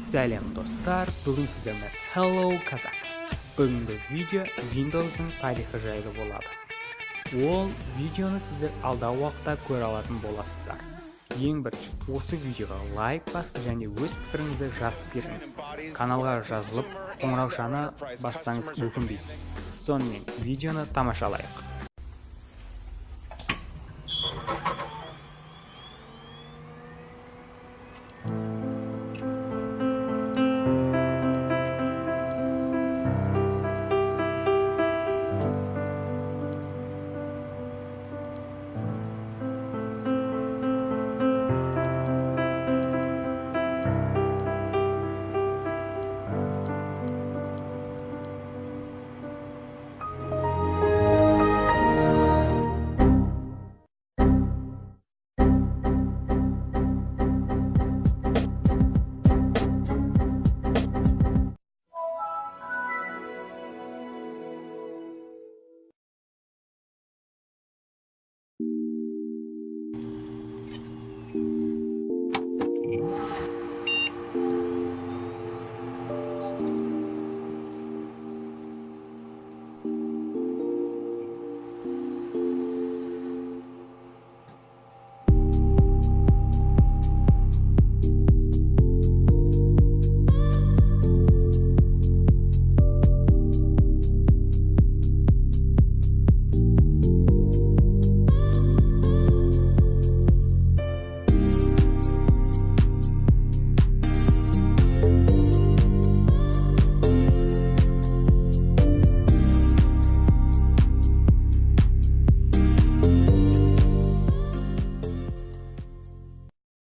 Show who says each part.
Speaker 1: Сәлем достар, бүгін сіздермен Hello Kazakh. Бүгінгі видео Windows'ың тарихы жайлы болады. Ол видеоны сіздер алдағы уақытта көре алатын боласыздар. Ең бірінші, осы видеоға лайк басып және өз пікіріңізді жазып беріңіз. Каналға жазылып, қоңыраушаны бассаңыз өкінбейсіз. Сонымен видеоны тамашалайық.